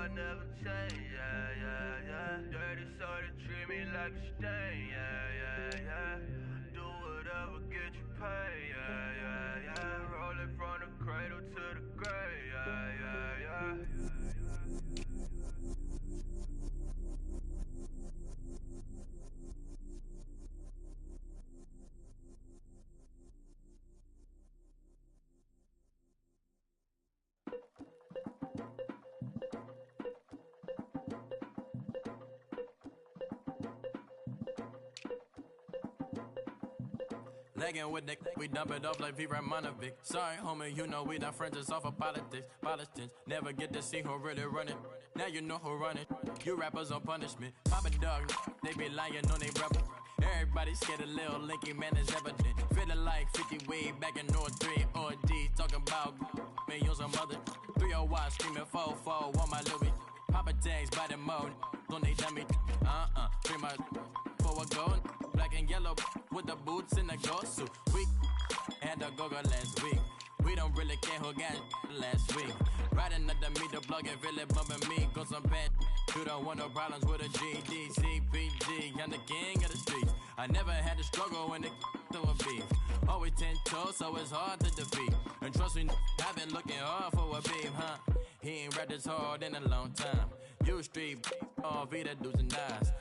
I never change, yeah, yeah, yeah. Dirty so they treat me like a stain, yeah, yeah, yeah. Do whatever, get you paid, yeah, yeah, yeah. Roll it from the cradle to the grave, yeah, yeah, yeah. Legging with Nick, we dump it off like V. Ramonovic. Sorry, homie, you know we not friends, it's all for politics. Politics, never get to see who really run it. Now you know who run it. You rappers on punishment. Papa dog, they be lying on they brother. Everybody scared of Lil Linky, man, it's evident. Feeling like 50 way back in 03 OD. Talking about me on some other 301 screaming 4-4 on my Louis. Papa tags by the mode, don't they dummy. Free my for a gold. Black and yellow with the boots and the gold suit. We had a go-go last week. We don't really care who got last week. Riding under me, the plug and really bumping me. Go some bad. You don't want no problems with a GD, CPG. I'm the king of the streets. I never had to struggle when it to a beef. Always 10 toes, so it's hard to defeat. And trust me, I've been looking hard for a beef, huh? He ain't rapped this hard in a long time. You street, all Vita dudes and eyes.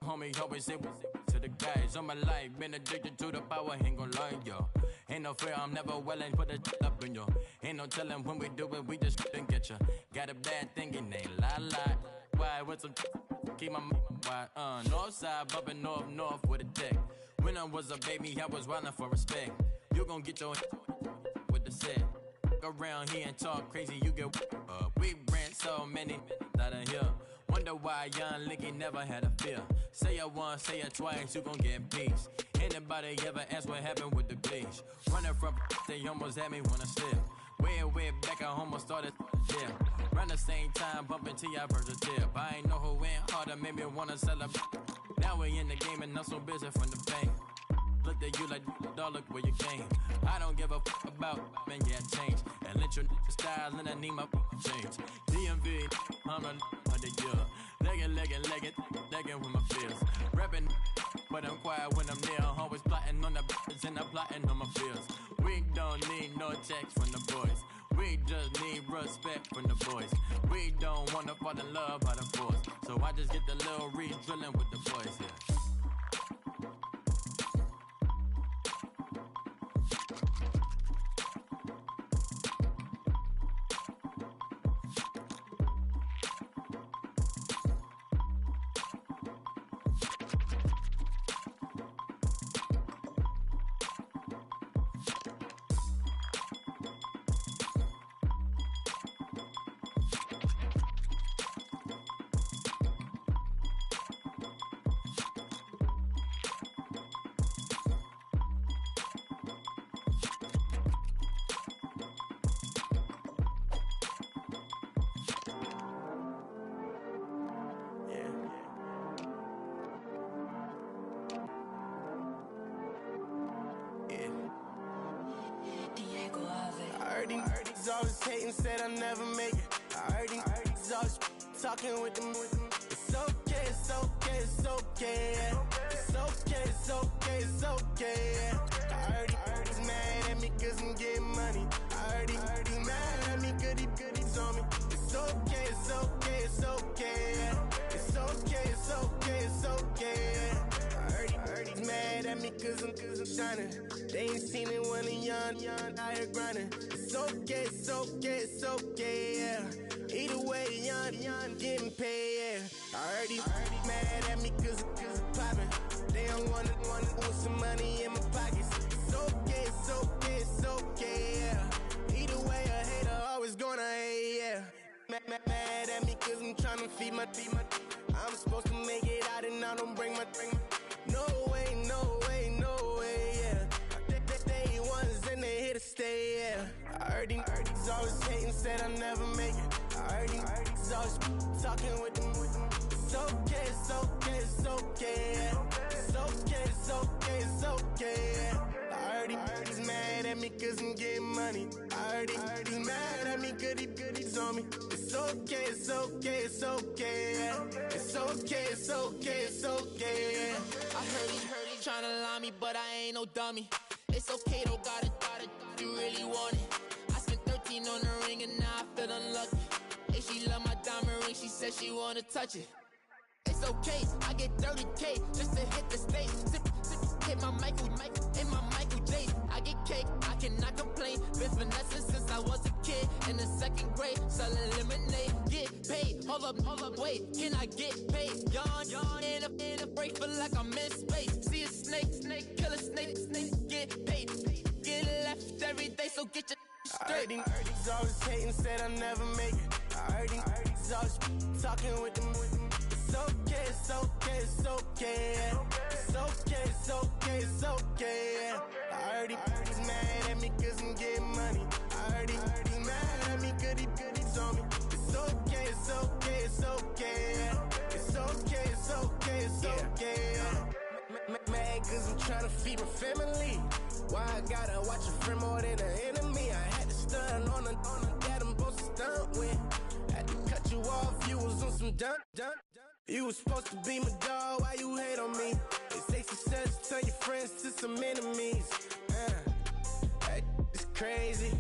Homie, always say to the guys. All my life, been addicted to the power, ain't gon' lie, yo. Ain't no fear, I'm never willing, put the up in yo. Ain't no telling when we do it, we just didn't get ya. Got a bad thing, it ain't lie. Why, with some keep my wide, north side, bumping north with a deck. When I was a baby, I was wildin' for respect. You gon' get your with the set. Around here and talk crazy, you get we ran so many out of here. Wonder why young Linky never had a fear. Say it once, say it twice, you gon' get peace. Anybody ever ask what happened with the bleach? Running from they almost had me wanna slip. Way back, I almost started yeah. Around the same time, bumping till I burst a tip. I ain't know who went harder, made me wanna celebrate. Now we in the game and I'm so busy from the bank. Looked at you like, dog, look where you came. I don't give a about, man, yeah, change. And let your style and I need my change. DMV, I'm a year. Legging with my fears. Rapping, but I'm quiet when I'm near. Always plotting on the bitches and I'm plotting on my fears. We don't need no checks from the boys. We just need respect from the boys. We don't wanna fall in love by the force. So I just get the little reeds drilling with the boys, yeah. Always hating, said I'll never make it. I heard these always talking with them. It's okay, it's okay, it's okay. It's okay, it's okay, it's okay. I heard he's mad at me cause I'm getting money. I heard he's mad at me cause he's on me. It's okay, it's okay, it's okay. It's okay, it's okay, it's okay. I heard he's mad at me cause I'm shining. They ain't seen it when I'm young, out here grinding. It's okay, it's okay, it's okay, yeah. Either way, young, getting paid, yeah. I heard he's mad at me cause I'm poppin'. They don't wanna put some money in my pockets. It's okay, it's okay, it's okay, yeah. Either way, a hater always gonna hate, yeah. Mad at me cause I'm tryna feed my I'm supposed to make it out and I don't bring my no way, no way, no way, yeah. They ones and they here to stay, yeah. I heard he's always hating, said I'll never make it. I heard he's always talking with them. It's okay, it's okay, it's okay, yeah. It's okay, it's okay, it's okay, yeah. I heard he's mad at me cause I'm getting money. I heard he's mad at me cause he's on on me. It's okay, it's okay, it's okay, yeah. It's okay, it's okay, it's okay, yeah. I heard he tryna lie me, but I ain't no dummy. It's okay, though, got it, you really want it. I spent 13 on the ring and now I feel unlucky. Hey, she love my diamond ring, she said she wanna touch it. It's okay, I get 30K just to hit the stage. Hit my Michael, in my Michael J. I get cake, I cannot complain. Been finessing since I was a kid. In the second grade, selling lemonade. Get paid, hold up, wait, can I get paid? Yawn, in a break, feel like I'm in space. See a snake, kill a snake, get paid. Get left every day, so get your straight. I heard he's always hating, said I'll never make it. I heard he's always talking with them. It's okay, it's okay, it's okay, yeah. It's okay, it's okay, it's okay, yeah. I heard he's mad at me cause I'm getting money. I heard he's mad at me cause he's on me. It's okay, it's okay, it's okay, yeah. It's okay, it's okay, it's okay, yeah. Mad cause I'm tryna feed my family. Why I gotta watch a friend more than an enemy? I had to stun on the that I'm supposed to stunt with. Had to cut you off, you was on some dun. You was supposed to be my dog, why you hate on me? They say success, turn your friends to some enemies. That is crazy,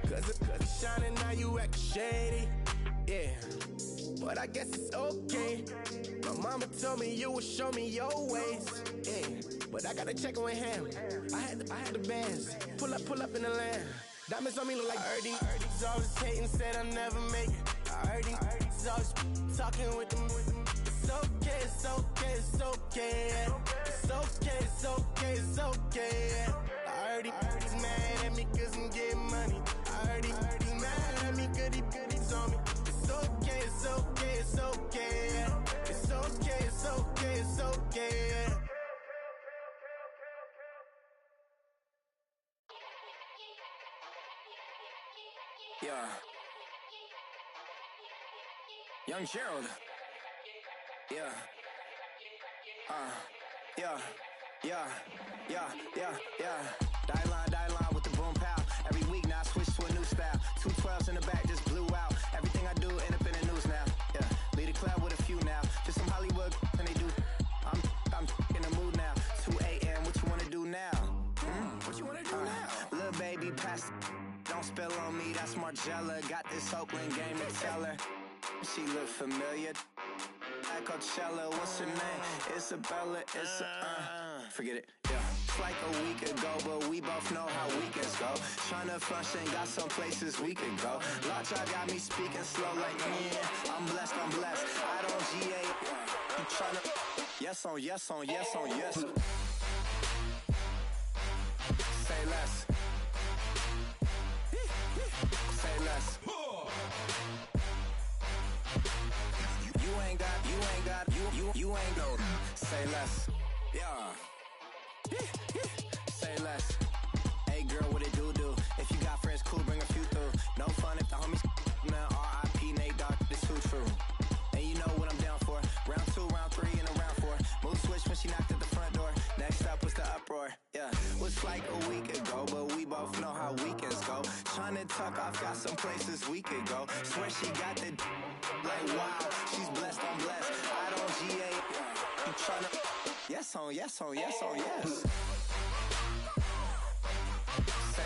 cause it's shining, now you acting shady. Yeah, but I guess it's okay. My mama told me you would show me your ways. Yeah, but I gotta check with him. I had the bands, pull up in the land. Diamonds on me look like I heard he's always hating, said I'll never make it. I heard he's always talking with them. It's okay, it's okay, it's okay, yeah. It's okay, it's okay, it's okay, yeah. I heard he's mad at me cause I'm getting money. I heard he's mad at me cause he's on me. It's okay, it's okay, it's okay, yeah. It's okay, it's okay, it's okay, yeah. Yeah. Young Gerald. Yeah. Die line with the boom pow. Every week now I switch to a new style. 212s in the back just blew out. Everything I do end up in the news now. Yeah. Lead a club with a few now. Just some Hollywood and they do. I'm in the mood now. 2 a.m. What you wanna do now? What you wanna do now? Little baby pass. Don't spill on me, that's Margella. Got this Oakland game to tell her. She look familiar. Like Coachella, what's her name? Isabella, forget it, yeah. It's like a week ago, but we both know how weekends go. Tryna function, got some places we could go. Lot y'all got me speaking slow like, yeah, I'm blessed. I don't GA. I'm tryna, yes on yes. Say less. Say less. You ain't no. Say less. Yeah. Say less. Hey girl, what it do? If you got friends, cool, bring a few through. No fun if the homies man. R.I.P. Nate Dogg, it's too true. And you know what I'm down for. Round 2, round 3, and a round 4. Mood switch when she knocked at the front door. Next up was the uproar. Yeah, was like a week ago, but we both know how weekends go. Tryna tuck off, got some places we could go. Swear she got the like wow, she's blessed, I'm blessed. I don't GA. You tryna yes on yes. Say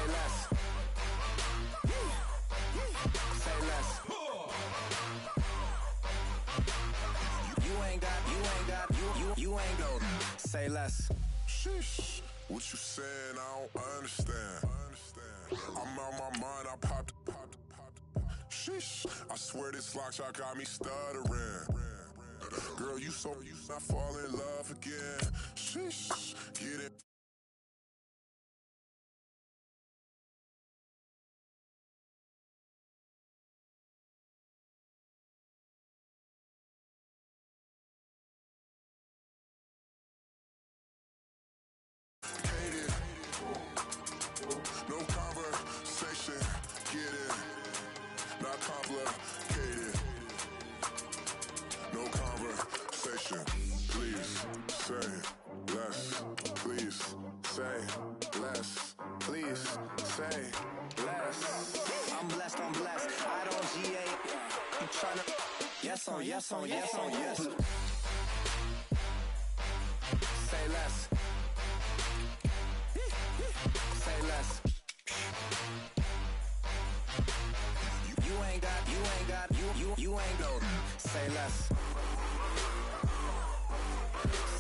less. Say less. You ain't go. Say less. Sheesh, what you saying? I don't understand. I'm out my mind. I popped. Sheesh, I swear this lock shot got me stuttering. Girl, you not fall in love again. Sheesh, get it. No conversation, get it. Not complicated. No conversation. Please say less. Please say less. Please say less. I'm blessed. I don't GA. yes on yes on yes on yes. Say less. Say less. You ain't got, you ain't got. Say less.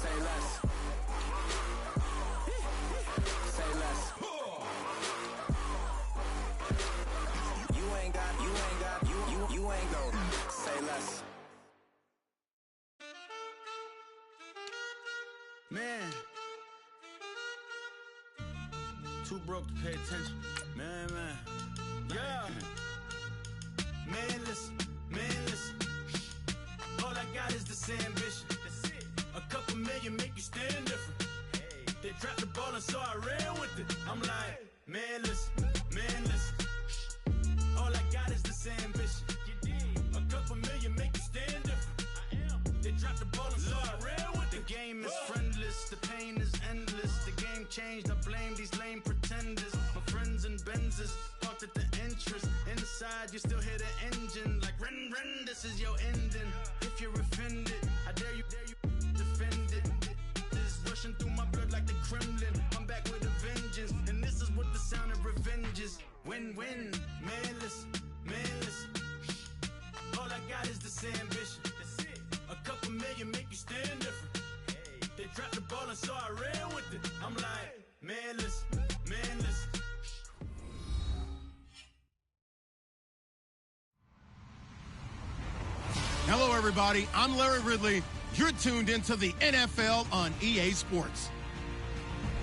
Say less. Say less. You ain't got, you ain't got. Say less. Man, too broke to pay attention. Man. Yeah. Man, listen. All I got is this ambition. That's it. A couple million make you stand different. Hey. They dropped the ball and so I ran with it. I'm like, man, listen. All I got is this ambition. A couple million make you stand different. I am. They dropped the ball and so I ran with it. The game is friendless, the pain is endless. The game changed, I blame these lame pretenders. My friends and Benzes parked at the entrance. Inside, you still hear the engine. Like, ren, this is your ending. If you're offended, I dare you defend it. This is rushing through my blood like the Kremlin. I'm back with a vengeance, and this is what the sound of revenge is. Win-win, man, listen. All I got is this ambition. That's it. A couple million make you stand different. Hey. They dropped the ball and so I ran with it. I'm like, man, listen. Hello, everybody. I'm Larry Ridley. You're tuned into the NFL on EA Sports.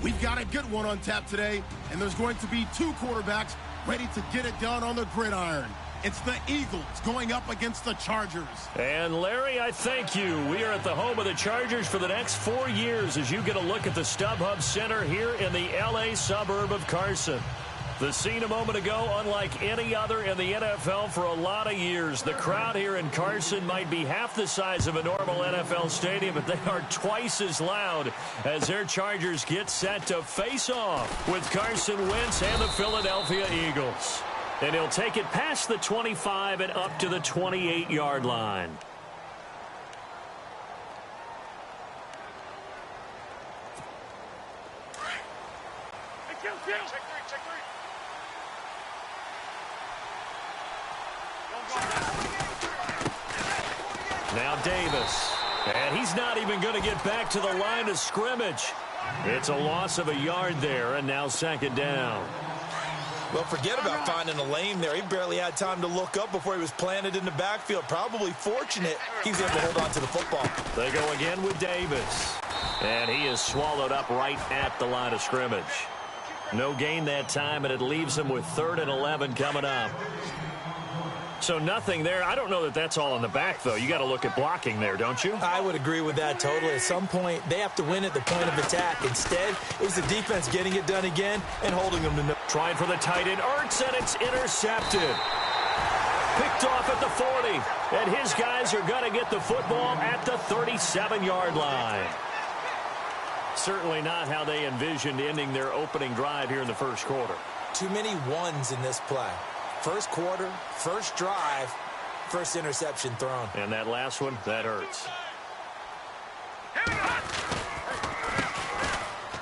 We've got a good one on tap today, and there's going to be two quarterbacks ready to get it done on the gridiron. It's the Eagles going up against the Chargers. And, Larry, I thank you. We are at the home of the Chargers for the next 4 years as you get a look at the StubHub Center here in the L.A. suburb of Carson. The scene a moment ago, unlike any other in the NFL for a lot of years. The crowd here in Carson might be half the size of a normal NFL stadium, but they are twice as loud as their Chargers get set to face off with Carson Wentz and the Philadelphia Eagles. And he'll take it past the 25 and up to the 28-yard line. Now Davis, and he's not even going to get back to the line of scrimmage. It's a loss of a yard there, and now second down. Well, forget about finding a lane there. He barely had time to look up before he was planted in the backfield. Probably fortunate he was able to hold on to the football. They go again with Davis, and he is swallowed up right at the line of scrimmage. No gain that time, and it leaves him with 3rd and 11 coming up. So nothing there. I don't know that that's all in the back, though. You got to look at blocking there, don't you? I would agree with that totally. At some point, they have to win at the point of attack. Instead, it was the defense getting it done again and holding them to no. Trying for the tight end, Ertz, and it's intercepted. Picked off at the 40, and his guys are going to get the football at the 37-yard line. Certainly not how they envisioned ending their opening drive here in the first quarter. Too many ones in this play. First quarter, first drive, first interception thrown. And that last one, that hurts.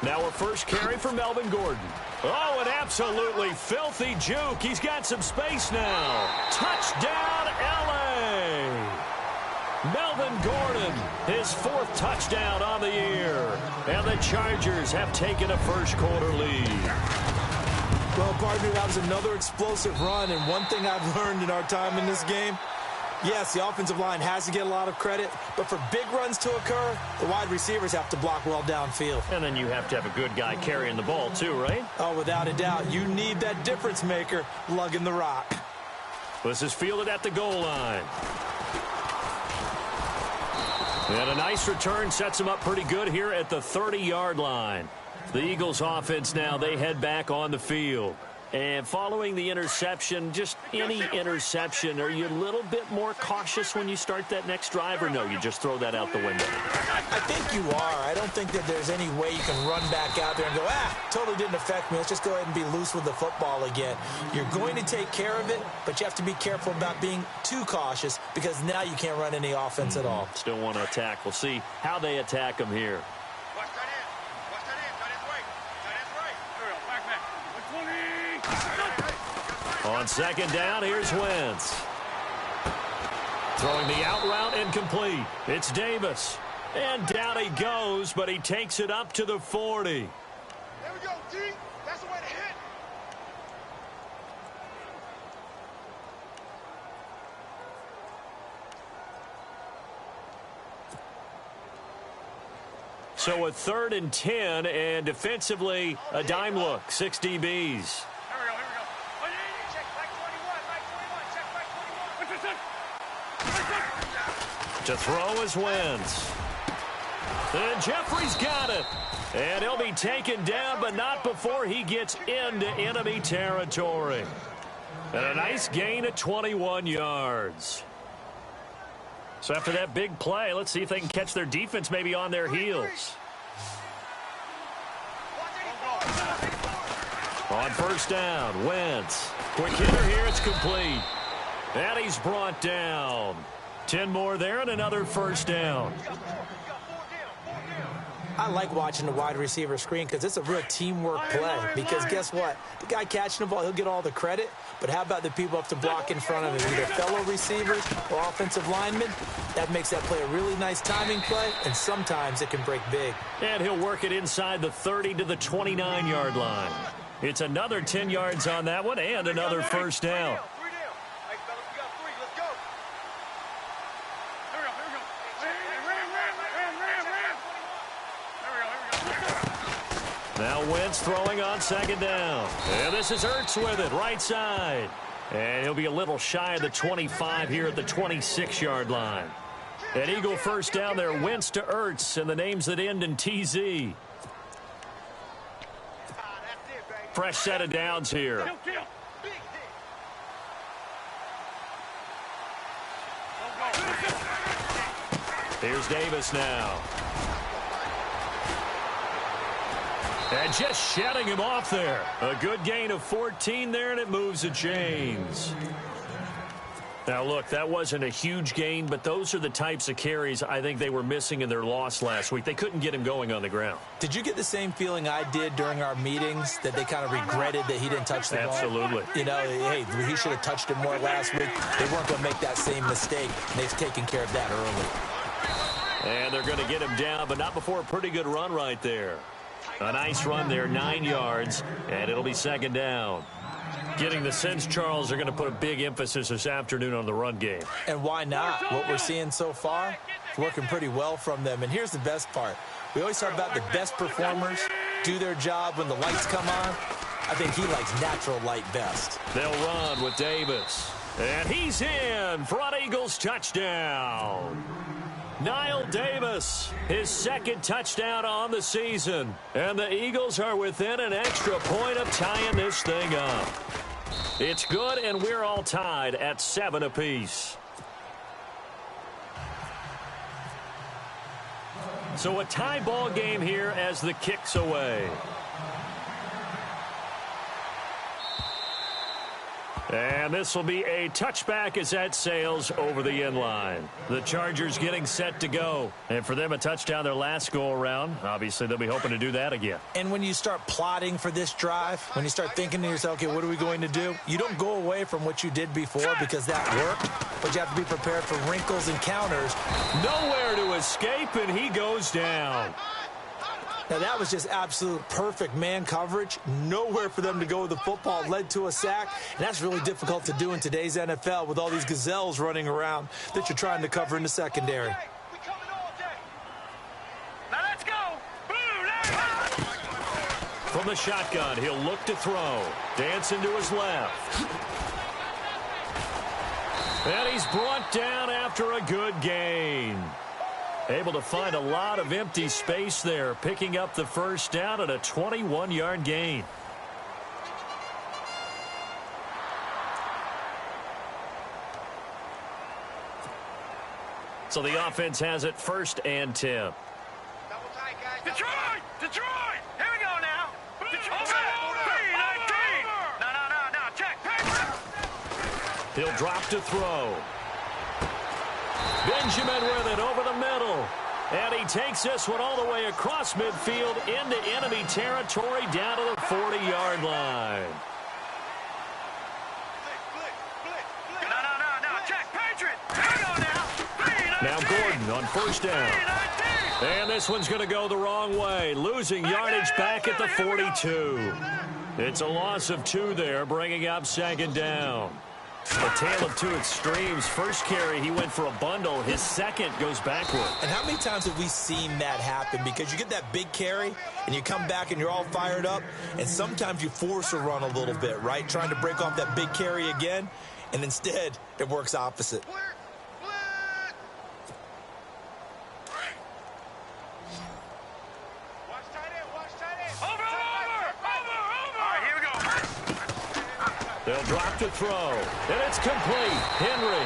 Now a first carry for Melvin Gordon. Oh, an absolutely filthy juke. He's got some space now. Touchdown, L.A. Melvin Gordon, his 4th touchdown on the year. And the Chargers have taken a first quarter lead. Well, partner, that was another explosive run, and one thing I've learned in our time in this game, yes, the offensive line has to get a lot of credit, but for big runs to occur, the wide receivers have to block well downfield. And then you have to have a good guy carrying the ball too, right? Oh, without a doubt. You need that difference maker lugging the rock. This is fielded at the goal line. And a nice return sets him up pretty good here at the 30-yard line. The Eagles offense now, they head back on the field. And following the interception, just any interception, are you a little bit more cautious when you start that next drive, or no, you just throw that out the window? I think you are. I don't think that there's any way you can run back out there and go, totally didn't affect me. Let's just go ahead and be loose with the football again. You're going to take care of it, but you have to be careful about being too cautious because now you can't run any offense at all. Still want to attack. We'll see how they attack them here. On second down, here's Wentz. Throwing the out route incomplete. It's Davis. And down he goes, but he takes it up to the 40. There we go, D. That's the way to hit. So a 3rd and 10, and defensively, a dime look. 6 DBs. To throw is Wentz. And Jeffrey's got it. And he'll be taken down, but not before he gets into enemy territory. And a nice gain of 21 yards. So after that big play, let's see if they can catch their defense maybe on their heels. On first down, Wentz. Quick hitter here, it's complete. And he's brought down. 10 more there and another first down. I like watching the wide receiver screen because it's a real teamwork play. Because guess what? The guy catching the ball, he'll get all the credit. But how about the people up to block in front of him? Either fellow receivers or offensive linemen. That makes that play a really nice timing play, and sometimes it can break big. And he'll work it inside the 30 to the 29-yard line. It's another 10 yards on that one and another first down. Now Wentz throwing on second down. And this is Ertz with it, right side. And he'll be a little shy of the 25 here at the 26-yard line. An Eagle first down there, Wentz to Ertz, and the names that end in TZ. Fresh set of downs here. Here's Davis now. And just shedding him off there. A good gain of 14 there, and it moves the chains. Now, look, that wasn't a huge gain, but those are the types of carries I think they were missing in their loss last week. They couldn't get him going on the ground. Did you get the same feeling I did during our meetings, that they kind of regretted that he didn't touch the ball? Absolutely. You know, hey, he should have touched it more last week. They weren't going to make that same mistake. They've taken care of that early. And they're going to get him down, but not before a pretty good run right there. A nice run there, 9 yards, and it'll be second down. Getting the sense, Charles, are going to put a big emphasis this afternoon on the run game. And why not? What we're seeing so far, it's working pretty well from them. And here's the best part. We always talk about the best performers do their job when the lights come on. I think he likes natural light best. They'll run with Davis. And he's in for an Eagles touchdown. Niall Davis, his second touchdown on the season. And the Eagles are within an extra point of tying this thing up. It's good, and we're all tied at 7 apiece. So a tie ball game here as the kick's away. And this will be a touchback as that sails over the end line. The Chargers getting set to go. And for them, a touchdown their last go-around. Obviously, they'll be hoping to do that again. And when you start plotting for this drive, when you start thinking to yourself, okay, what are we going to do? You don't go away from what you did before because that worked. But you have to be prepared for wrinkles and counters. Nowhere to escape, and he goes down. Now, that was just absolute perfect man coverage. Nowhere for them to go with the football. Led to a sack. And that's really difficult to do in today's NFL with all these gazelles running around that you're trying to cover in the secondary. Now let's go. From the shotgun, he'll look to throw. Dancing to his left. And he's brought down after a good gain. Able to find a lot of empty space there, picking up the first down at a 21-yard gain. So the offense has it 1st and 10. Double tight, guys. Detroit! Detroit! Here we go now. Detroit! No. Check. He'll drop to throw. Benjamin with it over the middle. And he takes this one all the way across midfield into enemy territory down to the 40-yard line. No. Check. Patriot! Here we go now. Now Gordon on 1st down. And this one's going to go the wrong way, losing yardage back at the 42. It's a loss of 2 there, bringing up 2nd down. A tale of 2 extremes. First carry, he went for a bundle. His second goes backward. And how many times have we seen that happen? Because you get that big carry, and you come back and you're all fired up, and sometimes you force a run a little bit, right? Trying to break off that big carry again, and instead it works opposite. They'll drop to throw, and it's complete. Henry,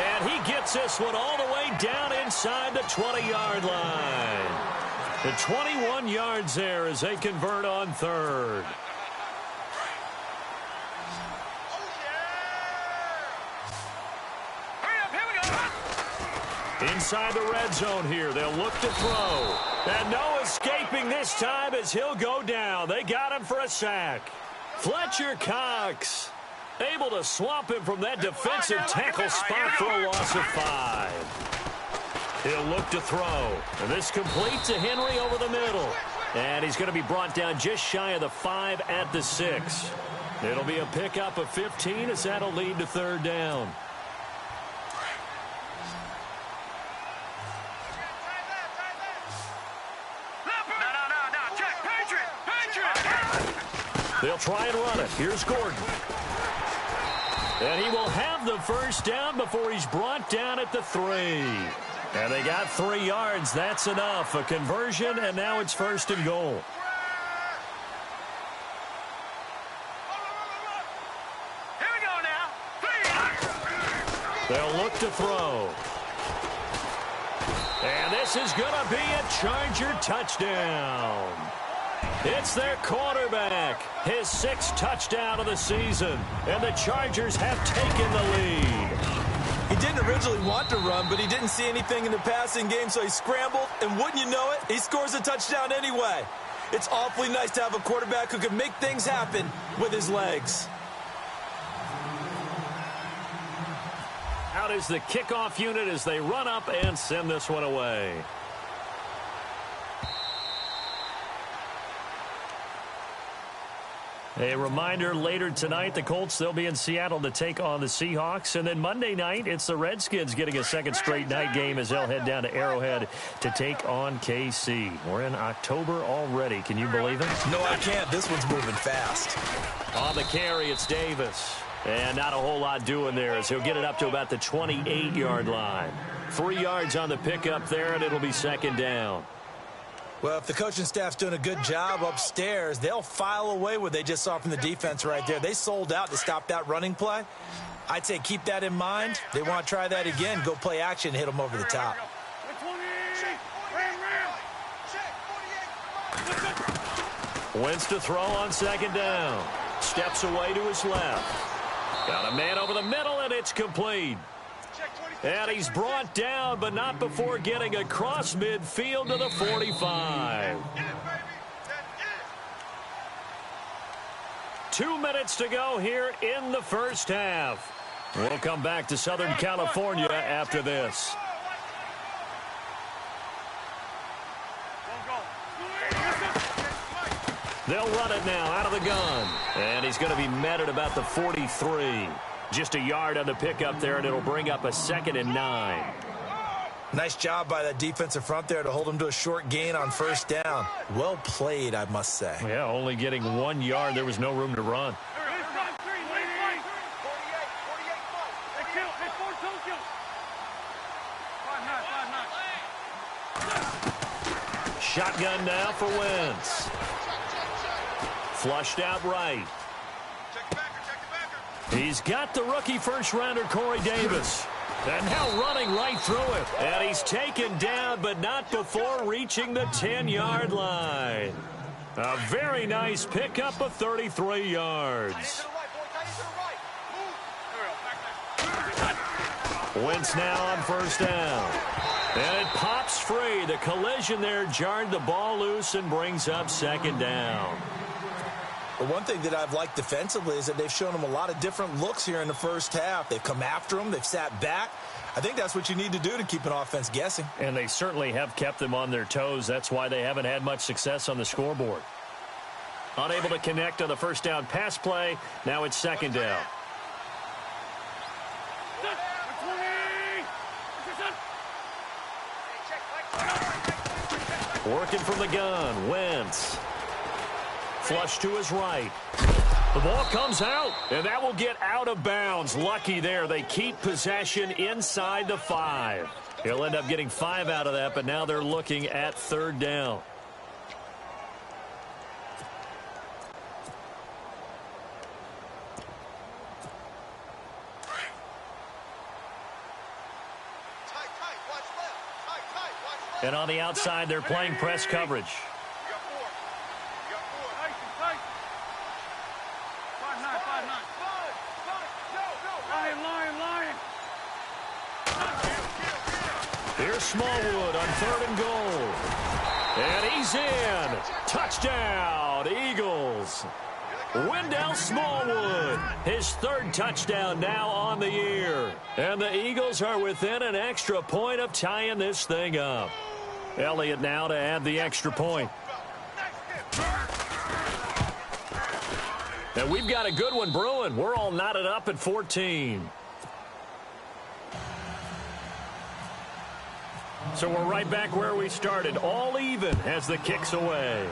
and he gets this one all the way down inside the 20-yard line. The 21 yards there as they convert on 3rd. Inside the red zone here, they'll look to throw. And no escaping this time as he'll go down. They got him for a sack. Fletcher Cox able to swamp him from that defensive tackle spot for a loss of 5. He'll look to throw. And this complete to Henry over the middle. And he's going to be brought down just shy of the 5 at the 6. It'll be a pickup of 15 as that'll lead to 3rd down. No. Check. Patriot! They'll try and run it. Here's Gordon. And he will have the 1st down before he's brought down at the 3. And they got 3 yards. That's enough. A conversion, and now it's 1st and goal. Here we go now. They'll look to throw. And this is going to be a Charger touchdown. It's their quarterback, his 6th touchdown of the season, and the Chargers have taken the lead. He didn't originally want to run, but he didn't see anything in the passing game, so he scrambled, and wouldn't you know it, he scores a touchdown anyway. It's awfully nice to have a quarterback who can make things happen with his legs. Out is the kickoff unit as they run up and send this one away. A reminder, later tonight, the Colts, they'll be in Seattle to take on the Seahawks. And then Monday night, it's the Redskins getting a 2nd straight night game as they'll head down to Arrowhead to take on KC. We're in October already. Can you believe it? No, I can't. This one's moving fast. On the carry, it's Davis. And not a whole lot doing there as he'll get it up to about the 28-yard line. 3 yards on the pickup there, and it'll be 2nd down. Well, if the coaching staff's doing a good job upstairs, they'll file away what they just saw from the defense right there. They sold out to stop that running play. I'd say keep that in mind. They want to try that again, go play action, hit them over the top. Wentz to throw on 2nd down. Steps away to his left. Got a man over the middle, and it's complete. And he's brought down, but not before getting across midfield to the 45. 2 minutes to go here in the 1st half. We'll come back to Southern California after this. They'll run it now out of the gun. And he's going to be met at about the 43. Just a yard on the pickup there, and it'll bring up a 2nd and 9. Nice job by that defensive front there to hold him to a short gain on 1st down. Well played, I must say. Yeah, only getting 1 yard. There was no room to run. Shotgun now for Wentz. Flushed out right. He's got the rookie first-rounder, Corey Davis. And now running right through it. And he's taken down, but not before reaching the 10-yard line. A very nice pickup of 33 yards. Wentz now on first down. And it pops free. The collision there jarred the ball loose and brings up second down. The one thing that I've liked defensively is that they've shown them a lot of different looks here in the first half. They've come after them. They've sat back. I think that's what you need to do to keep an offense guessing. And they certainly have kept them on their toes. That's why they haven't had much success on the scoreboard. Unable to connect on the first down pass play. Now it's second down. Working from the gun, Wentz. Flush to his right. The ball comes out, and that will get out of bounds. Lucky there. They keep possession inside the 5. He'll end up getting 5 out of that, but now they're looking at third down. And on the outside, they're playing press coverage. Here's Smallwood on 3rd and goal. And he's in. Touchdown, Eagles. Wendell Smallwood, his 3rd touchdown now on the year. And the Eagles are within an extra point of tying this thing up. Elliott now to add the extra point. And we've got a good one brewing. We're all knotted up at 14. So we're right back where we started, all even as the kick's away.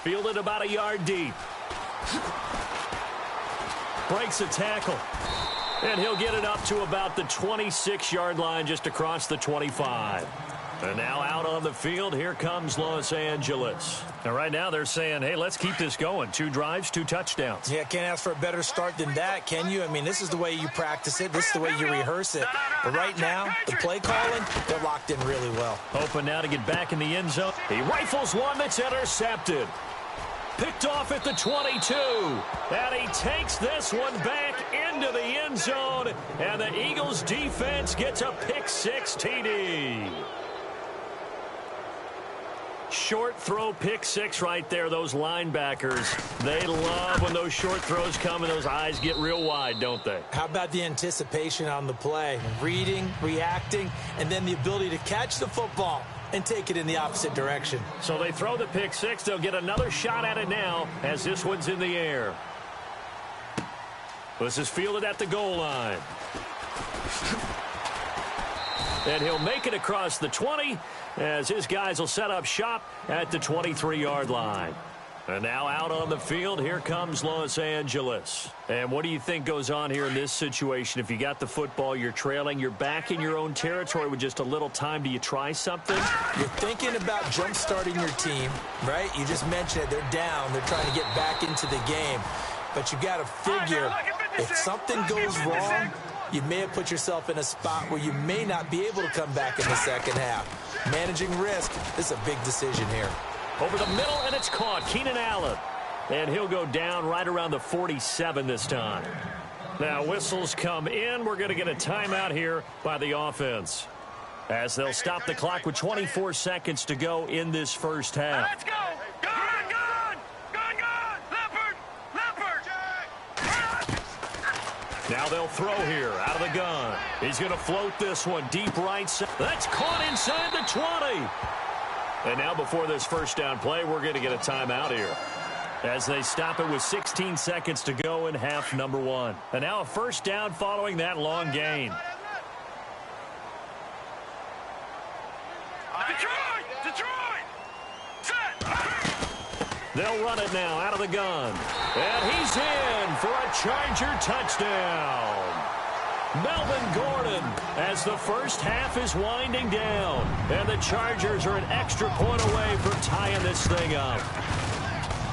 Fielded about a yard deep. Breaks a tackle. And he'll get it up to about the 26-yard line, just across the 25. And now out on the field, here comes Los Angeles. And right now they're saying, hey, let's keep this going. 2 drives, 2 touchdowns. Yeah, can't ask for a better start than that, can you? I mean, this is the way you practice it. This is the way you rehearse it. But right now, the play calling, they're locked in really well. Hoping now to get back in the end zone. He rifles one that's intercepted. Picked off at the 22. And he takes this one back into the end zone. And the Eagles defense gets a pick-6 TD. Short throw pick-6 right there. Those linebackers, they love when those short throws come and those eyes get real wide, don't they? How about the anticipation on the play? Reading, reacting, and then the ability to catch the football and take it in the opposite direction. So they throw the pick-6. They'll get another shot at it now as this one's in the air. This is fielded at the goal line. And he'll make it across the 20 as his guys will set up shop at the 23-yard line. And now out on the field, here comes Los Angeles. And what do you think goes on here in this situation? If you got the football, you're trailing, you're back in your own territory with just a little time. Do you try something? You're thinking about jump-starting your team, right? You just mentioned it. They're down. They're trying to get back into the game. But you got to figure if something goes wrong, you may have put yourself in a spot where you may not be able to come back in the second half. Managing risk, this is a big decision here. Over the middle, and it's caught. Keenan Allen. And he'll go down right around the 47 this time. Now, whistles come in. We're going to get a timeout here by the offense, as they'll stop the clock with 24 seconds to go in this first half. Let's go! Gun! Leopard! Now they'll throw here out of the gun. He's going to float this one deep right side. That's caught inside the 20. And now before this first down play, we're going to get a timeout here, as they stop it with 16 seconds to go in half number 1. And now a first down following that long gain. Detroit! Set! They'll run it now out of the gun. And he's in for a Charger touchdown. Melvin Gordon, as the first half is winding down. And the Chargers are an extra point away from tying this thing up.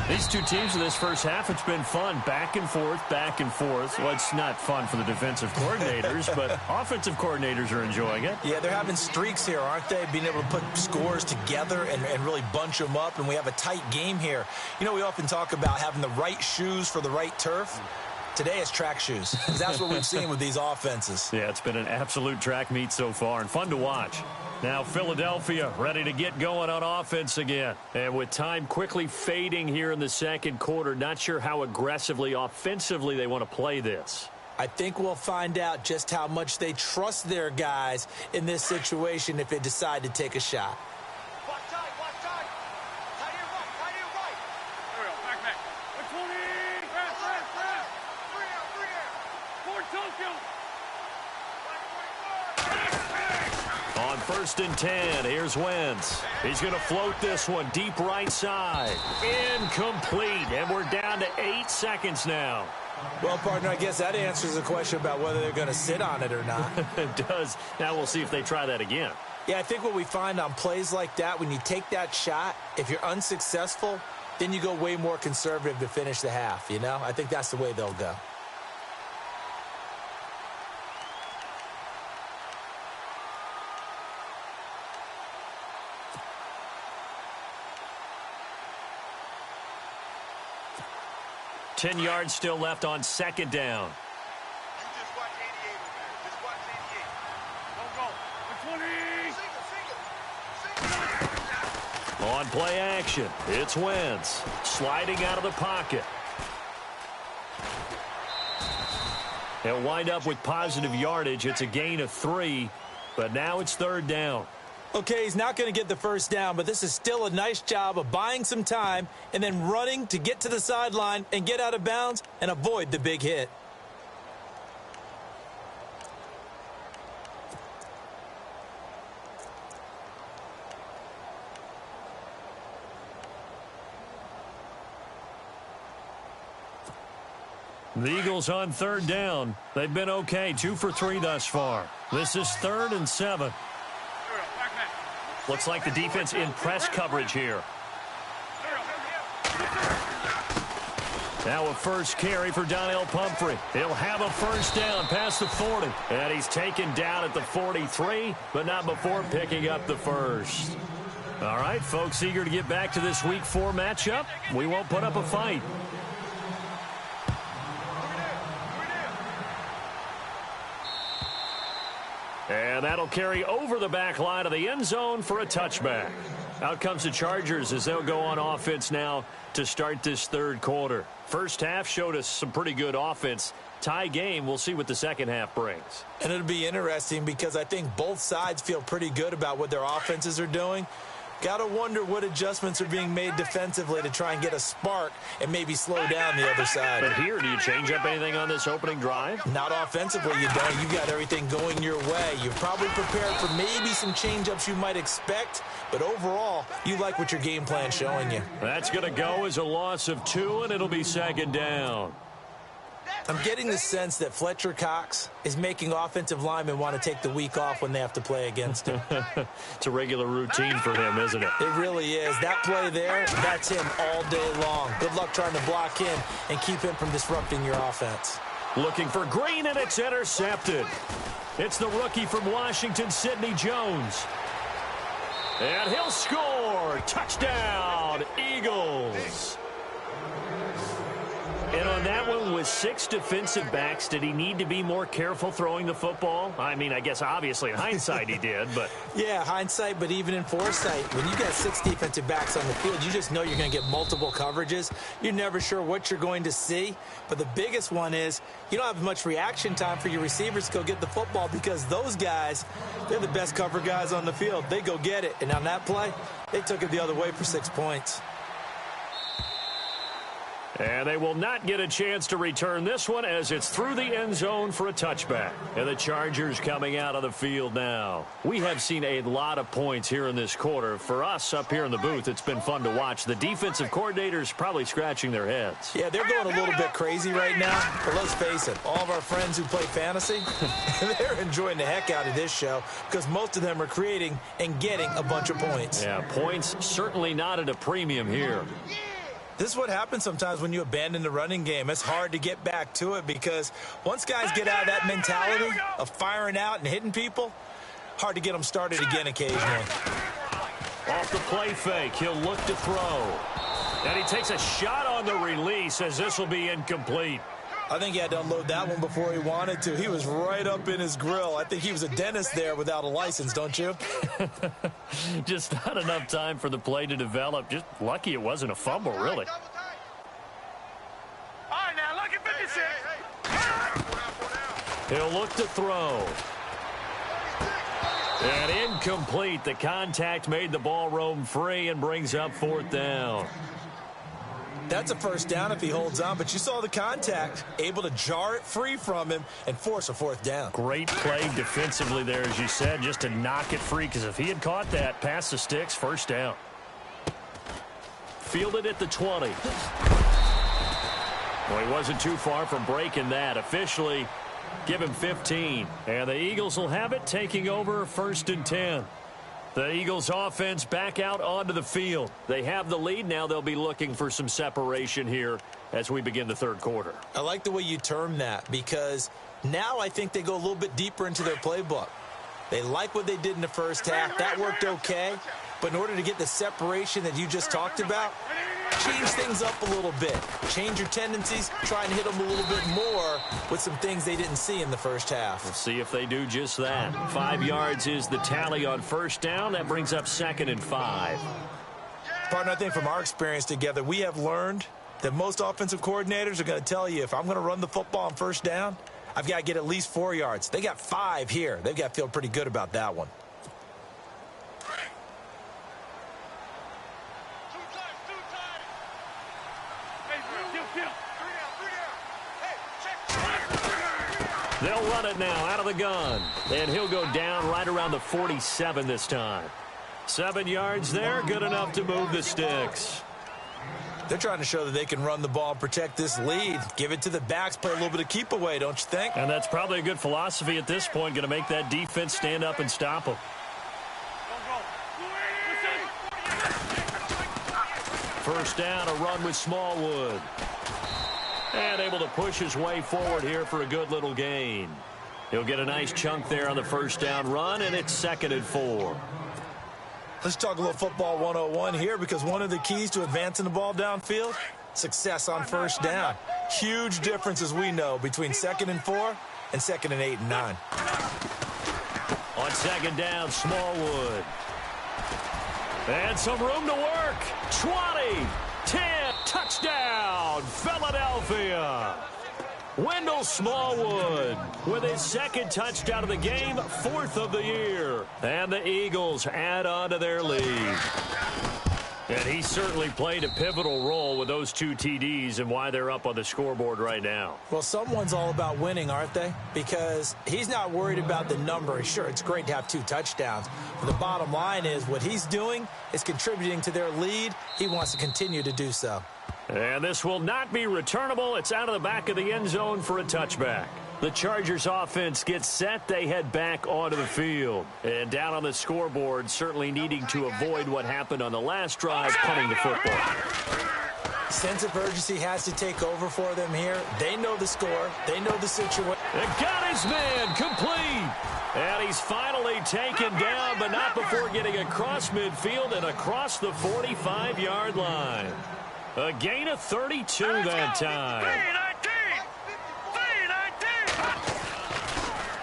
These two teams in this first half, it's been fun. Back and forth, back and forth. Well, it's not fun for the defensive coordinators, but offensive coordinators are enjoying it. Yeah, they're having streaks here, aren't they? Being able to put scores together and really bunch them up, and we have a tight game here. You know, we often talk about having the right shoes for the right turf. Today it's track shoes, because that's what we've seen with these offenses. Yeah, it's been an absolute track meet so far, and fun to watch. Now Philadelphia ready to get going on offense again. And with time quickly fading here in the second quarter, not sure how aggressively, offensively they want to play this. I think we'll find out just how much they trust their guys in this situation if they decide to take a shot. Block tight, block tight. Tie to your right, tie to your right. There we go, back. 120. Press. 3 out. Forward Tokyo. On 1st and 10, here's Wentz. He's going to float this one deep right side. Incomplete, and we're down to 8 seconds now. Well, partner, I guess that answers the question about whether they're going to sit on it or not. It does. Now we'll see if they try that again. Yeah, I think what we find on plays like that, when you take that shot, if you're unsuccessful, then you go way more conservative to finish the half, you know? I think that's the way they'll go. Ten yards still left on 2nd down. You just watch 88 over there. Just watch 88. Go. 120. Single. On play action, it's Wentz. Sliding out of the pocket. He'll wind up with positive yardage. It's a gain of 3, but now it's 3rd down. Okay, he's not going to get the first down, but this is still a nice job of buying some time and then running to get to the sideline and get out of bounds and avoid the big hit. The Eagles on 3rd down. They've been okay, 2 for 3 thus far. This is 3rd and 7. Looks like the defense in press coverage here. Now a first carry for Donnell Pumphrey. He'll have a first down past the 40. And he's taken down at the 43, but not before picking up the first. All right, folks, eager to get back to this Week 4 matchup. We won't put up a fight. And that'll carry over the back line of the end zone for a touchback. Out comes the Chargers as they'll go on offense now to start this 3rd quarter. First half showed us some pretty good offense. Tie game, we'll see what the second half brings. And it'll be interesting because I think both sides feel pretty good about what their offenses are doing. Got to wonder what adjustments are being made defensively to try and get a spark and maybe slow down the other side. But here, do you change up anything on this opening drive? Not offensively, you don't. You got everything going your way. You're probably prepared for maybe some change-ups you might expect, but overall, you like what your game plan's showing you. That's going to go as a loss of 2, and it'll be 2nd down. I'm getting the sense that Fletcher Cox is making offensive linemen want to take the week off when they have to play against him. It's a regular routine for him, isn't it? It really is. That play there, that's him all day long. Good luck trying to block him and keep him from disrupting your offense. Looking for Green, and it's intercepted. It's the rookie from Washington, Sidney Jones. And he'll score. Touchdown, Eagles. And on that one, with 6 defensive backs, did he need to be more careful throwing the football? I mean, I guess obviously in hindsight he did, but... Yeah, hindsight, but even in foresight, when you got 6 defensive backs on the field, you just know you're going to get multiple coverages. You're never sure what you're going to see. But the biggest one is you don't have much reaction time for your receivers to go get the football because those guys, they're the best cover guys on the field. They go get it. And on that play, they took it the other way for 6 points. And they will not get a chance to return this one as it's through the end zone for a touchback. And the Chargers coming out of the field now. We have seen a lot of points here in this quarter. For us up here in the booth, it's been fun to watch. The defensive coordinators probably scratching their heads. Yeah, they're going a little bit crazy right now. But let's face it, all of our friends who play fantasy, they're enjoying the heck out of this show because most of them are creating and getting a bunch of points. Yeah, points certainly not at a premium here. This is what happens sometimes when you abandon the running game. It's hard to get back to it because once guys get out of that mentality of firing out and hitting people, hard to get them started again occasionally. Off the play fake, he'll look to throw. And he takes a shot on the release as this will be incomplete. I think he had to unload that one before he wanted to. He was right up in his grill. I think he was a dentist there without a license, don't you? Just not enough time for the play to develop. Just lucky it wasn't a fumble, really. All right, now look at 56. He'll look to throw. And incomplete. The contact made the ball roam free and brings up 4th down. That's a first down if he holds on, but you saw the contact, able to jar it free from him and force a 4th down. Great play defensively there, as you said, just to knock it free, because if he had caught that, past the sticks, first down. Fielded at the 20. Well, he wasn't too far from breaking that. Officially, give him 15. And the Eagles will have it, taking over 1st and 10. The Eagles offense back out onto the field. They have the lead. Now they'll be looking for some separation here as we begin the 3rd quarter. I like the way you term that because now I think they go a little bit deeper into their playbook. They like what they did in the first half. That worked okay. But in order to get the separation that you just talked about, change things up a little bit. Change your tendencies. Try and hit them a little bit more with some things they didn't see in the first half. We'll see if they do just that. 5 yards is the tally on first down. That brings up 2nd and 5. Partner, I think from our experience together, we have learned that most offensive coordinators are going to tell you if I'm going to run the football on first down, I've got to get at least 4 yards. They got 5 here. They've got to feel pretty good about that one. They'll run it now out of the gun. And he'll go down right around the 47 this time. 7 yards there, good enough to move the sticks. They're trying to show that they can run the ball and protect this lead. Give it to the backs, play a little bit of keep away, don't you think? And that's probably a good philosophy at this point, going to make that defense stand up and stop them. First down, a run with Smallwood. And able to push his way forward here for a good little gain. He'll get a nice chunk there on the first down run, and it's 2nd and 4. Let's talk a little football 101 here because one of the keys to advancing the ball downfield, success on first down. Huge difference, as we know, between 2nd and 4 and 2nd and 8 and 9. On 2nd down, Smallwood. And some room to work. 20, 10, touchdown, Philadelphia. Wendell Smallwood with his 2nd touchdown of the game, 4th of the year. And the Eagles add on to their lead. And he certainly played a pivotal role with those 2 TDs and why they're up on the scoreboard right now. Well, someone's all about winning, aren't they? Because he's not worried about the number. Sure, it's great to have 2 touchdowns. But the bottom line is what he's doing is contributing to their lead. He wants to continue to do so. And this will not be returnable. It's out of the back of the end zone for a touchback. The Chargers offense gets set. They head back onto the field. And down on the scoreboard, certainly needing to avoid what happened on the last drive, punting the football. Sense of urgency has to take over for them here. They know the score. They know the situation. And got his man complete. And he's finally taken down, but not before getting across midfield and across the 45-yard line. A gain of 32 that time.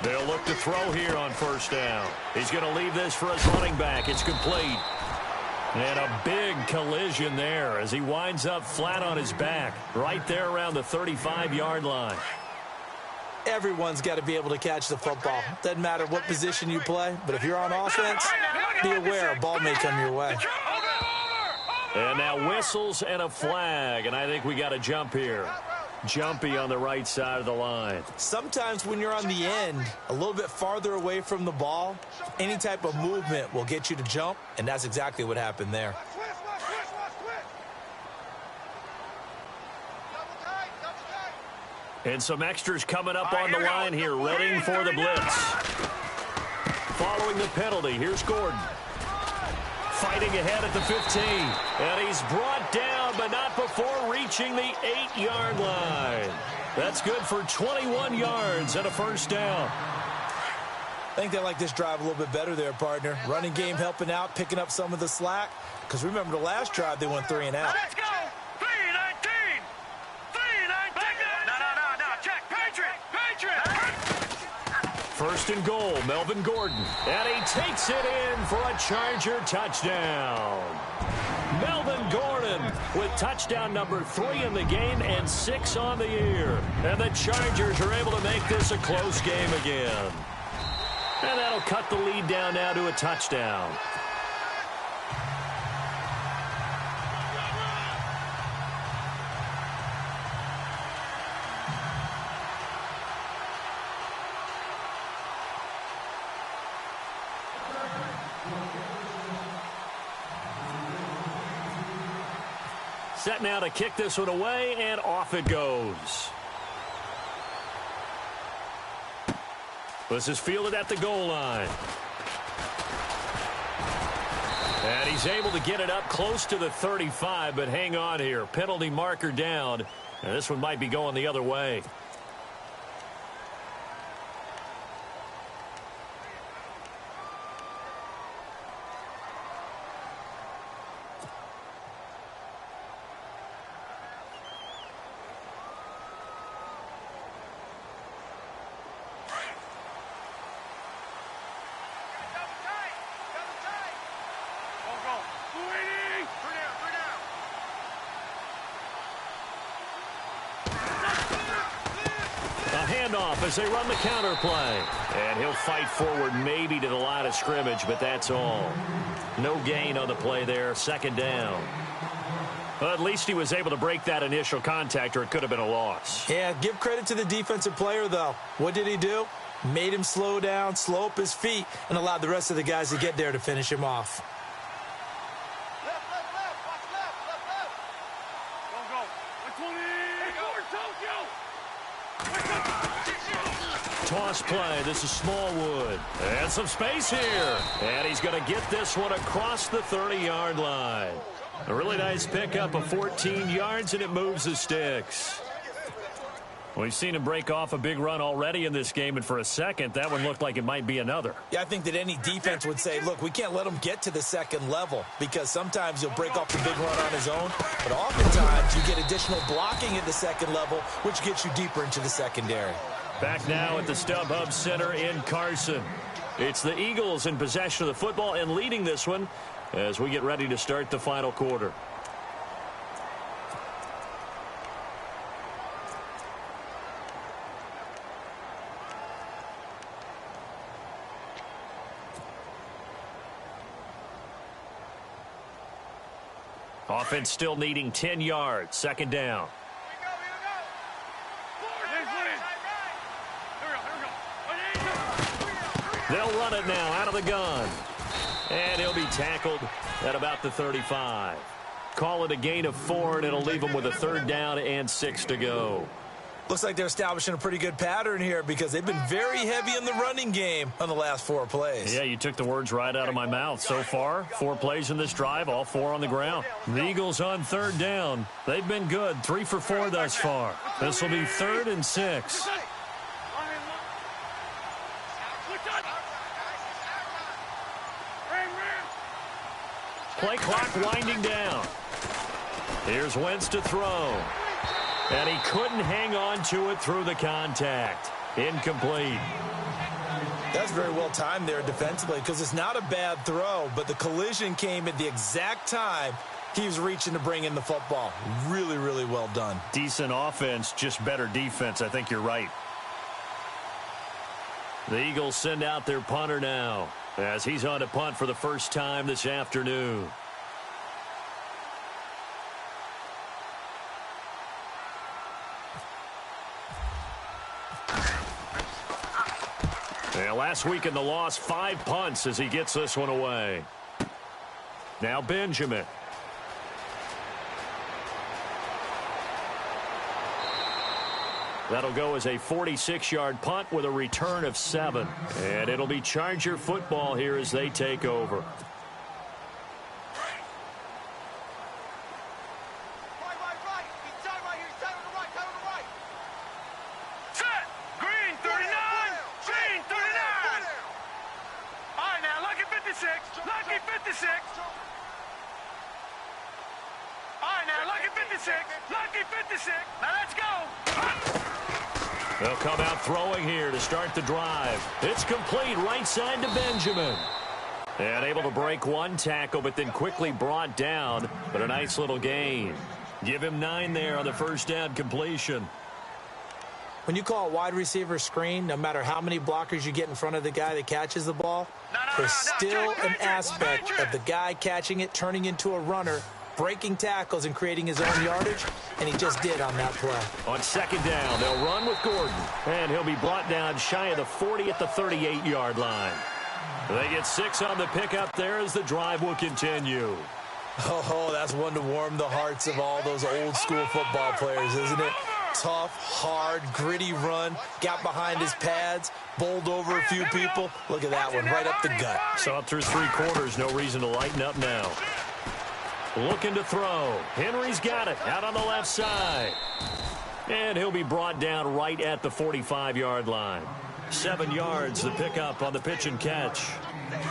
They'll look to throw here on first down. He's going to leave this for his running back. It's complete. And a big collision there as he winds up flat on his back right there around the 35-yard line. Everyone's got to be able to catch the football. Doesn't matter what position you play, but if you're on offense, be aware a ball may come your way. And now whistles and a flag, and I think we got a jump here. Jumpy on the right side of the line. Sometimes when you're on the end, a little bit farther away from the ball, any type of movement will get you to jump, and that's exactly what happened there. And some extras coming up on the line here, ready for the blitz. Following the penalty, here's Gordon. fighting ahead at the 15. And he's brought down, but not before reaching the 8-yard line. That's good for 21 yards and a first down. I think they like this drive a little bit better there, partner. Running game helping out, picking up some of the slack. Because remember the last drive, they went 3 and out. Let's go! 3-19! 3-19! No, check! Patriot! First and goal, Melvin Gordon. And he takes it in for a Charger touchdown. Melvin Gordon with touchdown number 3 in the game and 6 on the year. And the Chargers are able to make this a close game again. And that'll cut the lead down now to a touchdown. Set now to kick this one away, and off it goes. This is fielded at the goal line. And he's able to get it up close to the 35, but hang on here. Penalty marker down, and this one might be going the other way. As they run the counter play. And he'll fight forward maybe to the line of scrimmage, but that's all. No gain on the play there. Second down. Well, at least he was able to break that initial contact, or it could have been a loss. Yeah, give credit to the defensive player, though. What did he do? Made him slow down, slow up his feet, and allowed the rest of the guys to get there to finish him off. Left. Watch left. Go. 120. Tokyo. Toss play. This is Smallwood. And some space here. And he's going to get this one across the 30-yard line. A really nice pickup of 14 yards, and it moves the sticks. We've seen him break off a big run already in this game, and for a second, that one looked like it might be another. Yeah, I think that any defense would say, look, we can't let him get to the second level, because sometimes he'll break off the big run on his own, but oftentimes you get additional blocking at the second level, which gets you deeper into the secondary. Back now at the StubHub Center in Carson. It's the Eagles in possession of the football and leading this one as we get ready to start the final quarter. Offense still needing 10 yards. Second down. They'll run it now out of the gun. And he'll be tackled at about the 35. Call it a gain of 4, and it'll leave them with a third down and 6 to go. Looks like they're establishing a pretty good pattern here because they've been very heavy in the running game on the last 4 plays. Yeah, you took the words right out of my mouth. So far, 4 plays in this drive, all 4 on the ground. The Eagles on third down. They've been good, 3 for 4 thus far. This will be 3rd and 6. Play clock winding down. Here's Wentz to throw. And he couldn't hang on to it through the contact. Incomplete. That's very well timed there defensively because it's not a bad throw, but the collision came at the exact time he was reaching to bring in the football. Really, really well done. Decent offense, just better defense. I think you're right. The Eagles send out their punter now as he's on to punt for the first time this afternoon. Yeah, last week in the loss, 5 punts as he gets this one away. Now Benjamin. That'll go as a 46-yard punt with a return of 7. And it'll be Charger football here as they take over. 56. Lucky 56. Now let's go. They'll come out throwing here to start the drive. It's complete right side to Benjamin. And able to break one tackle, but then quickly brought down. But a nice little gain. Give him 9 there on the first down completion. When you call a wide receiver screen, no matter how many blockers you get in front of the guy that catches the ball, there's still an aspect of the guy catching it, turning into a runner, breaking tackles and creating his own yardage, and he just did on that play. On second down, they'll run with Gordon, and he'll be brought down shy of the 40 at the 38-yard line. They get 6 on the pickup there as the drive will continue. Oh, that's one to warm the hearts of all those old-school football players, isn't it? Tough, hard, gritty run, got behind his pads, bowled over a few people. Look at that one, right up the gut. So up through 3 quarters, no reason to lighten up now. Looking to throw. Henry's got it out on the left side. And he'll be brought down right at the 45-yard line. 7 yards, the pickup on the pitch and catch.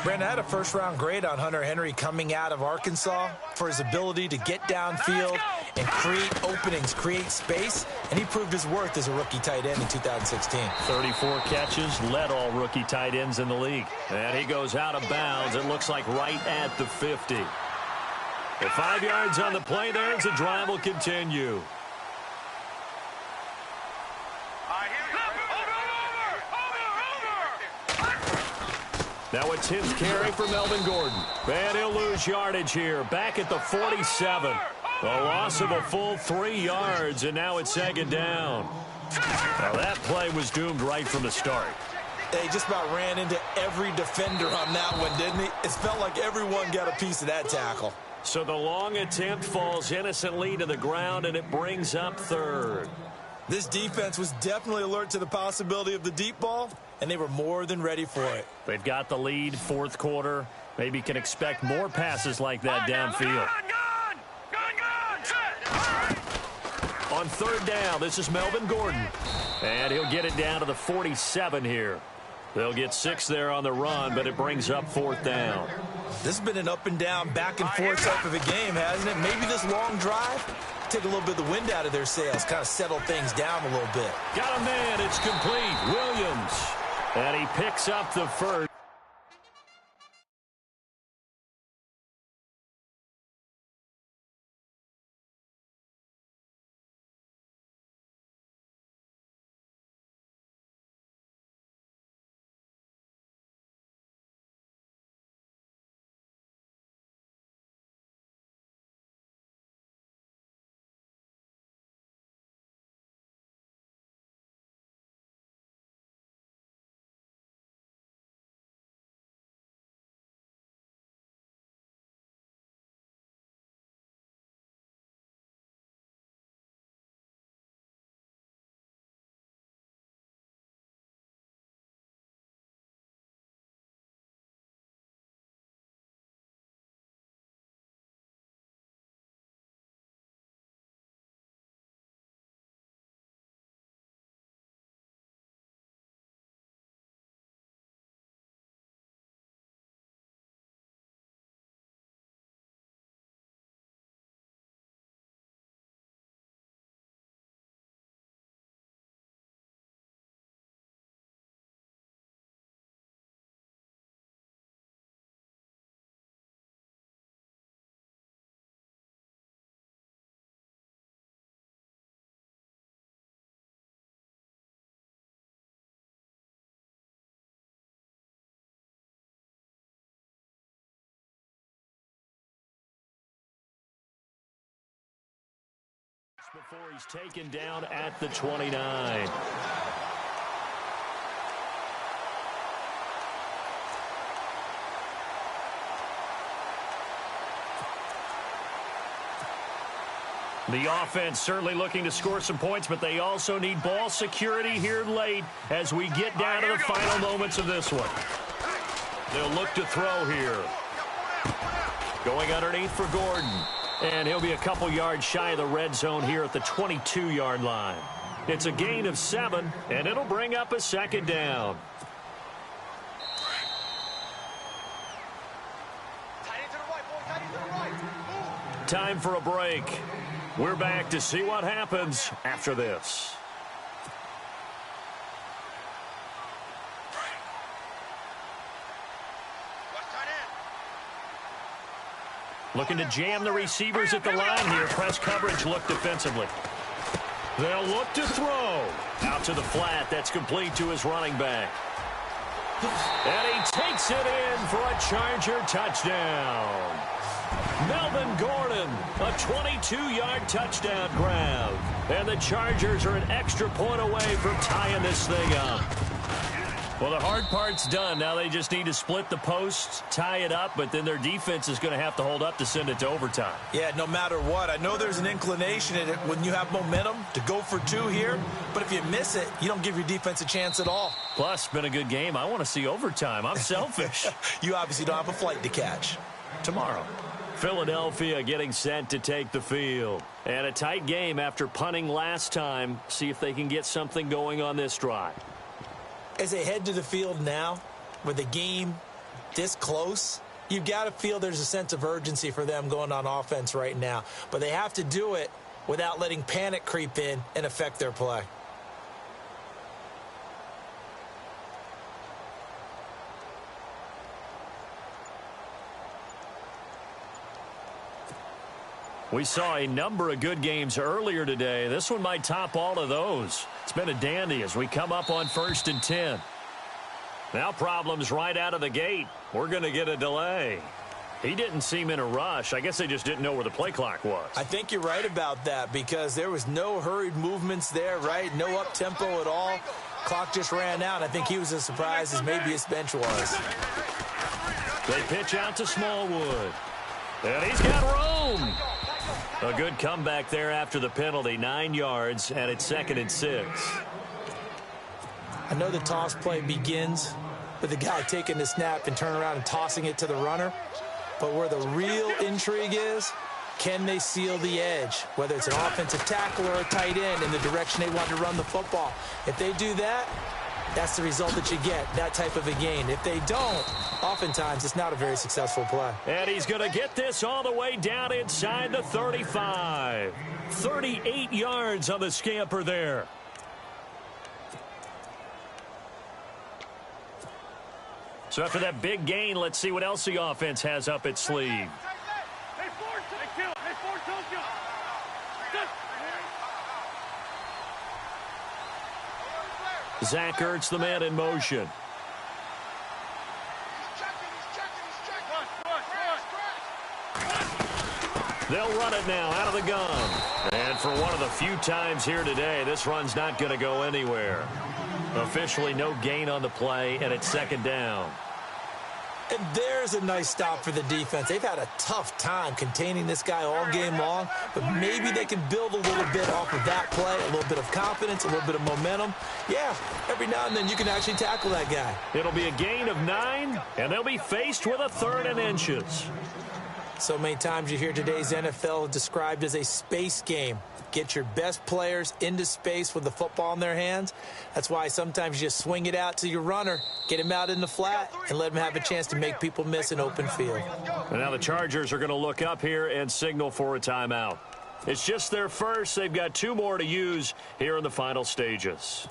Brandon, I had a first-round grade on Hunter Henry coming out of Arkansas for his ability to get downfield and create openings, create space, and he proved his worth as a rookie tight end in 2016. 34 catches, led all rookie tight ends in the league. And he goes out of bounds, it looks like right at the 50. Well, 5 yards on the play there as the drive will continue. Now it's his carry for Melvin Gordon. And he'll lose yardage here. Back at the 47. A loss of a full 3 yards, and now it's second down. Now that play was doomed right from the start. He just about ran into every defender on that one, didn't he? It felt like everyone got a piece of that tackle. So the long attempt falls innocently to the ground, and it brings up third. This defense was definitely alert to the possibility of the deep ball, and they were more than ready for it. They've got the lead, fourth quarter. Maybe can expect more passes like that downfield. On third down, this is Melvin Gordon. And he'll get it down to the 47 here. They'll get 6 there on the run, but it brings up fourth down. This has been an up and down, back and forth type of a game, hasn't it? Maybe this long drive take a little bit of the wind out of their sails, kind of settle things down a little bit. Got a man, it's complete. Williams. And he picks up the first. Before he's taken down at the 29. The offense certainly looking to score some points, but they also need ball security here late as we get down to the final moments of this one. They'll look to throw here. Going underneath for Gordon. And he'll be a couple yards shy of the red zone here at the 22-yard line. It's a gain of 7, and it'll bring up a second down. Time for a break. We're back to see what happens after this. Looking to jam the receivers at the line here. Press coverage look defensively. They'll look to throw. Out to the flat. That's complete to his running back. And he takes it in for a Charger touchdown. Melvin Gordon, a 22-yard touchdown grab. And the Chargers are an extra point away from tying this thing up. Well, the hard part's done. Now they just need to split the posts, tie it up, but then their defense is going to have to hold up to send it to overtime. Yeah, no matter what. I know there's an inclination in it when you have momentum to go for two here, but if you miss it, you don't give your defense a chance at all. Plus, been a good game. I want to see overtime. I'm selfish. You obviously don't have a flight to catch. Tomorrow. Philadelphia getting set to take the field. And a tight game after punting last time. See if they can get something going on this drive. As they head to the field now, with the game this close, you've got to feel there's a sense of urgency for them going on offense right now. But they have to do it without letting panic creep in and affect their play. We saw a number of good games earlier today. This one might top all of those. It's been a dandy as we come up on 1st and 10. Now problems right out of the gate. We're going to get a delay. He didn't seem in a rush. I guess they just didn't know where the play clock was. I think you're right about that because there was no hurried movements there, right? No up-tempo at all. Clock just ran out. I think he was as surprised as maybe his bench was. They pitch out to Smallwood. And he's got room. A good comeback there after the penalty, 9 yards, and it's 2nd and 6. I know the toss play begins with the guy taking the snap and turning around and tossing it to the runner. But where the real intrigue is, can they seal the edge? Whether it's an offensive tackle or a tight end in the direction they want to run the football. If they do that, that's the result that you get, that type of a gain. If they don't, oftentimes it's not a very successful play. And he's going to get this all the way down inside the 35. 38 yards on the scamper there. So after that big gain, let's see what else the offense has up its sleeve. Zach Ertz, the man in motion. They'll run it now out of the gun. And for one of the few times here today, this run's not going to go anywhere. Officially no gain on the play, and it's 2nd down. And there's a nice stop for the defense. They've had a tough time containing this guy all game long, but maybe they can build a little bit off of that play, a little bit of confidence, a little bit of momentum. Yeah, every now and then you can actually tackle that guy. It'll be a gain of 9, and they'll be faced with a 3rd and inches. So many times you hear today's NFL described as a space game. Get your best players into space with the football in their hands. That's why sometimes you just swing it out to your runner, get him out in the flat, and let him have a chance to make people miss an open field. And now the Chargers are going to look up here and signal for a timeout. It's just their first. They've got 2 more to use here in the final stages.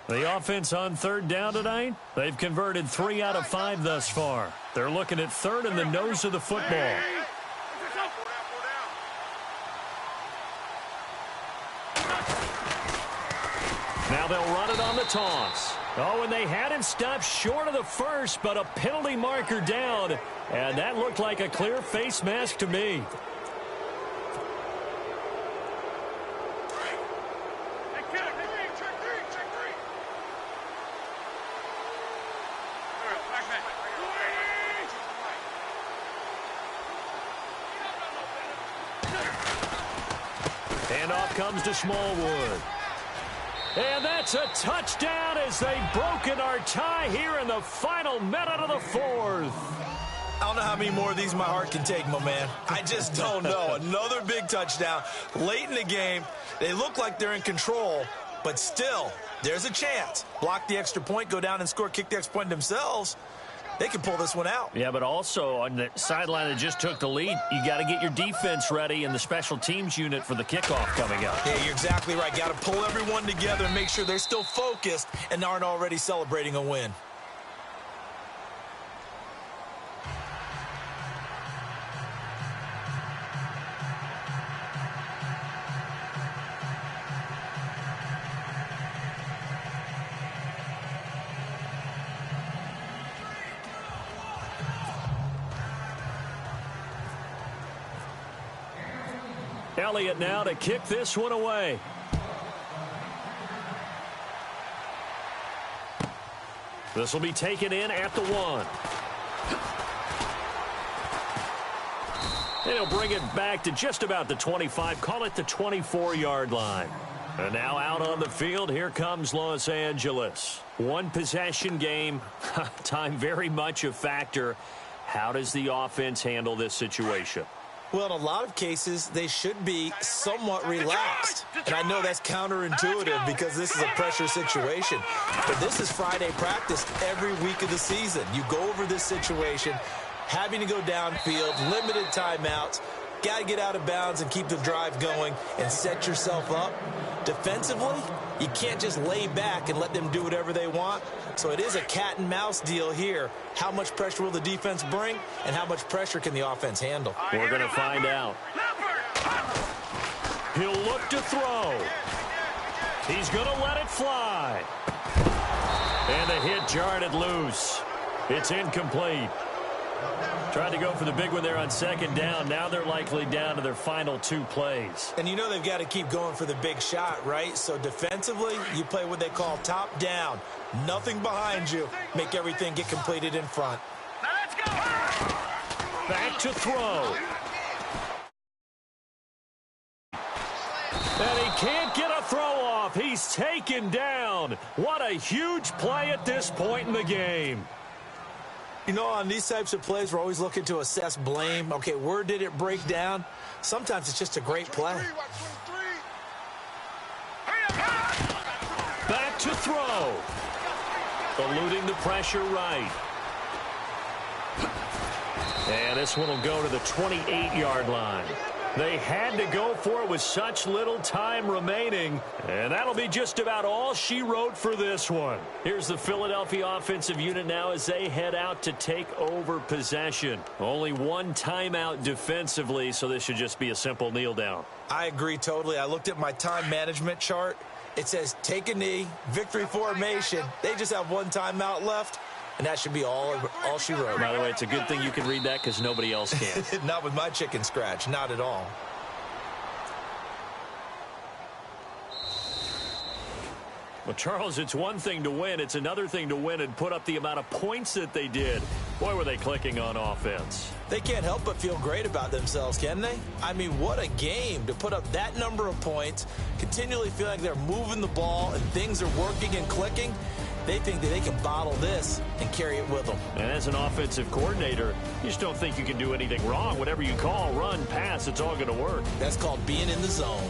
The offense on 3rd down tonight, they've converted 3 out of 5 thus far. They're looking at 3rd in the nose of the football. Now they'll run it on the toss. Oh, and they had him stopped short of the first, but a penalty marker down. And that looked like a clear face mask to me. Handoff comes to Smallwood. And that's a touchdown as they've broken our tie here in the final minute of the 4th. I don't know how many more of these my heart can take, my man. I just don't know. Another big touchdown late in the game. They look like they're in control, but still, there's a chance. Block the extra point, go down and score, kick the extra point themselves. they can pull this one out. Yeah, but also on the sideline that just took the lead, you got to get your defense ready and the special teams unit for the kickoff coming up. Yeah, you're exactly right. Got to pull everyone together and make sure they're still focused and aren't already celebrating a win. Elliott now to kick this one away. This will be taken in at the 1. And he'll bring it back to just about the 25, call it the 24-yard line. And now out on the field, here comes Los Angeles. One possession game, time very much a factor. How does the offense handle this situation? Well, in a lot of cases, they should be somewhat relaxed. And I know that's counterintuitive because this is a pressure situation. But this is Friday practice every week of the season. You go over this situation, having to go downfield, limited timeouts, got to get out of bounds and keep the drive going and set yourself up. Defensively, you can't just lay back and let them do whatever they want. So it is a cat and mouse deal here. How much pressure will the defense bring, and how much pressure can the offense handle? We're going to find out. He'll look to throw. He's going to let it fly. And the hit jarred it loose. It's incomplete. Tried to go for the big one there on second down. Now they're likely down to their final 2 plays. And you know they've got to keep going for the big shot, right? So defensively, you play what they call top down. Nothing behind you. Make everything get completed in front. Now let's go. Back to throw. And he can't get a throw off. He's taken down. What a huge play at this point in the game. You know, on these types of plays, we're always looking to assess blame. Okay, where did it break down? Sometimes it's just a great play. Back to throw. Eluding the pressure right. And this one will go to the 28-yard line. They had to go for it with such little time remaining. And that'll be just about all she wrote for this one. Here's the Philadelphia offensive unit now as they head out to take over possession. Only one timeout defensively, so this should just be a simple kneel down. I agree totally. I looked at my time management chart. It says take a knee, victory formation. They just have one timeout left. And that should be all she wrote. By the way, it's a good thing you can read that because nobody else can. Not with my chicken scratch. Not at all. Well, Charles, it's one thing to win. It's another thing to win and put up the amount of points that they did. Boy, were they clicking on offense. They can't help but feel great about themselves, can they? I mean, what a game to put up that number of points, continually feel like they're moving the ball and things are working and clicking. They think that they can bottle this and carry it with them. And as an offensive coordinator, you just don't think you can do anything wrong. Whatever you call, run, pass, it's all going to work. That's called being in the zone.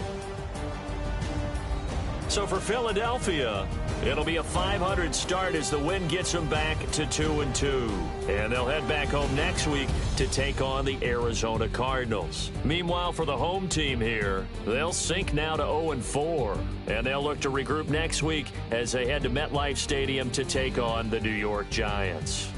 So for Philadelphia, it'll be a 500 start as the win gets them back to 2-2. And they'll head back home next week to take on the Arizona Cardinals. Meanwhile, for the home team here, they'll sink now to 0-4. And they'll look to regroup next week as they head to MetLife Stadium to take on the New York Giants.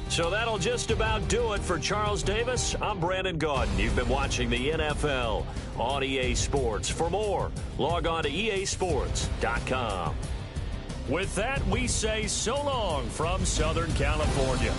So that'll just about do it for Charles Davis. I'm Brandon Gaudin. You've been watching the NFL on EA Sports. For more, log on to easports.com. With that, we say so long from Southern California.